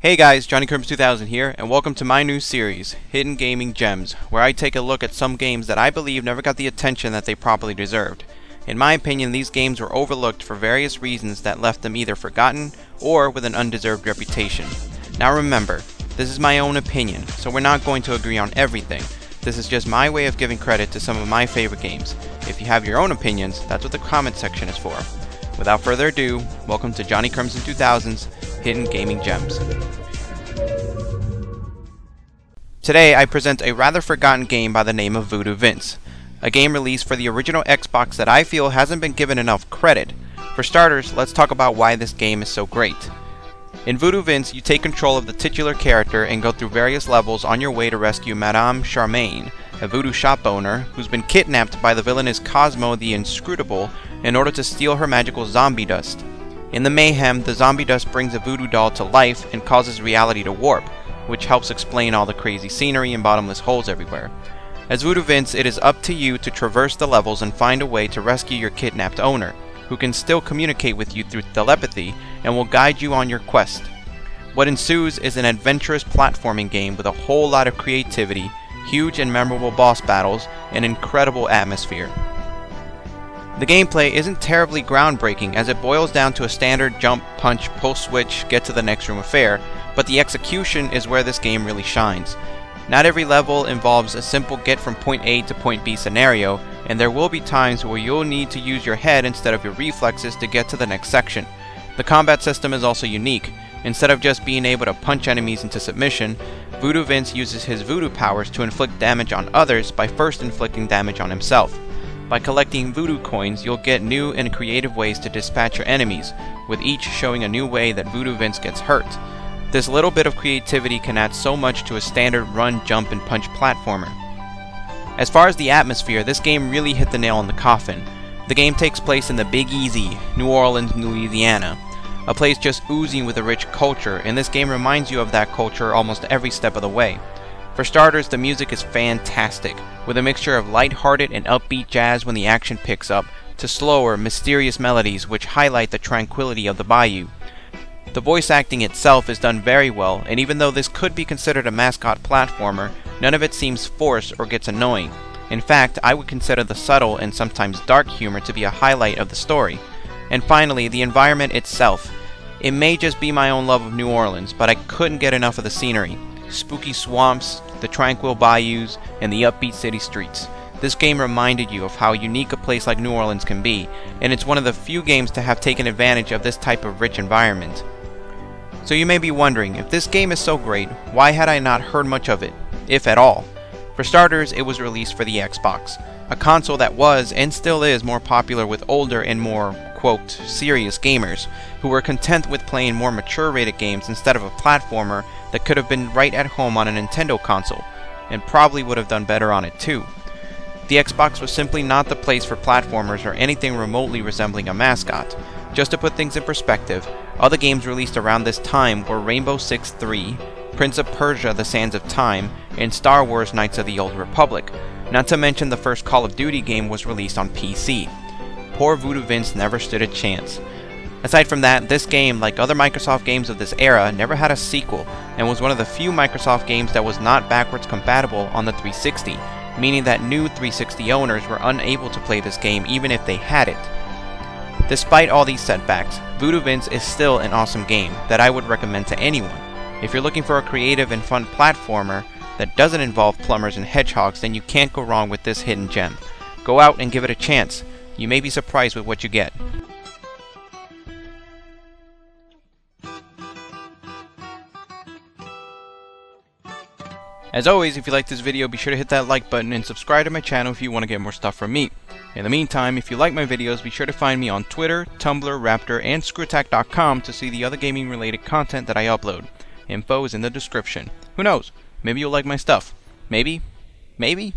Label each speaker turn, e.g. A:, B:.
A: Hey guys, Johnny Crims 2000 here, and welcome to my new series, Hidden Gaming Gems, where I take a look at some games that I believe never got the attention that they properly deserved. In my opinion, these games were overlooked for various reasons that left them either forgotten or with an undeserved reputation. Now remember, this is my own opinion, so we're not going to agree on everything. This is just my way of giving credit to some of my favorite games. If you have your own opinions, that's what the comment section is for. Without further ado, welcome to Johnny Crims 2000's Hidden Gaming Gems. Today I present a rather forgotten game by the name of Voodoo Vince, a game released for the original Xbox that I feel hasn't been given enough credit. For starters, let's talk about why this game is so great. In Voodoo Vince, you take control of the titular character and go through various levels on your way to rescue Madame Charmaine, a voodoo shop owner who's been kidnapped by the villainous Cosmo the Inscrutable in order to steal her magical zombie dust. In the mayhem, the zombie dust brings a voodoo doll to life and causes reality to warp, which helps explain all the crazy scenery and bottomless holes everywhere. As Voodoo Vince, it is up to you to traverse the levels and find a way to rescue your kidnapped owner, who can still communicate with you through telepathy and will guide you on your quest. What ensues is an adventurous platforming game with a whole lot of creativity, huge and memorable boss battles, and incredible atmosphere. The gameplay isn't terribly groundbreaking as it boils down to a standard jump, punch, pull switch, get to the next room affair, but the execution is where this game really shines. Not every level involves a simple get from point A to point B scenario, and there will be times where you'll need to use your head instead of your reflexes to get to the next section. The combat system is also unique. Instead of just being able to punch enemies into submission, Voodoo Vince uses his voodoo powers to inflict damage on others by first inflicting damage on himself. By collecting voodoo coins, you'll get new and creative ways to dispatch your enemies, with each showing a new way that Voodoo Vince gets hurt. This little bit of creativity can add so much to a standard run, jump, and punch platformer. As far as the atmosphere, this game really hit the nail on the coffin. The game takes place in the Big Easy, New Orleans, Louisiana, a place just oozing with a rich culture, and this game reminds you of that culture almost every step of the way. For starters, the music is fantastic, with a mixture of light-hearted and upbeat jazz when the action picks up, to slower, mysterious melodies which highlight the tranquility of the bayou. The voice acting itself is done very well, and even though this could be considered a mascot platformer, none of it seems forced or gets annoying. In fact, I would consider the subtle and sometimes dark humor to be a highlight of the story. And finally, the environment itself. It may just be my own love of New Orleans, but I couldn't get enough of the scenery. Spooky swamps, the tranquil bayous, and the upbeat city streets. This game reminded you of how unique a place like New Orleans can be, and it's one of the few games to have taken advantage of this type of rich environment. So you may be wondering, if this game is so great, why had I not heard much of it, if at all? For starters, it was released for the Xbox, a console that was, and still is, more popular with older and more, quote, serious gamers, who were content with playing more mature-rated games instead of a platformer that could have been right at home on a Nintendo console, and probably would have done better on it too. The Xbox was simply not the place for platformers or anything remotely resembling a mascot. Just to put things in perspective, other games released around this time were Rainbow Six 3, Prince of Persia: The Sands of Time, and Star Wars: Knights of the Old Republic, not to mention the first Call of Duty game was released on PC. Poor Voodoo Vince never stood a chance. Aside from that, this game, like other Microsoft games of this era, never had a sequel, and was one of the few Microsoft games that was not backwards compatible on the 360, meaning that new 360 owners were unable to play this game even if they had it. Despite all these setbacks, Voodoo Vince is still an awesome game that I would recommend to anyone. If you're looking for a creative and fun platformer that doesn't involve plumbers and hedgehogs, then you can't go wrong with this hidden gem. Go out and give it a chance. You may be surprised with what you get. As always, if you liked this video, be sure to hit that like button and subscribe to my channel if you want to get more stuff from me. In the meantime, if you like my videos, be sure to find me on Twitter, Tumblr, Raptr, and Screwattack.com to see the other gaming related content that I upload. Info is in the description. Who knows? Maybe you'll like my stuff. Maybe. Maybe.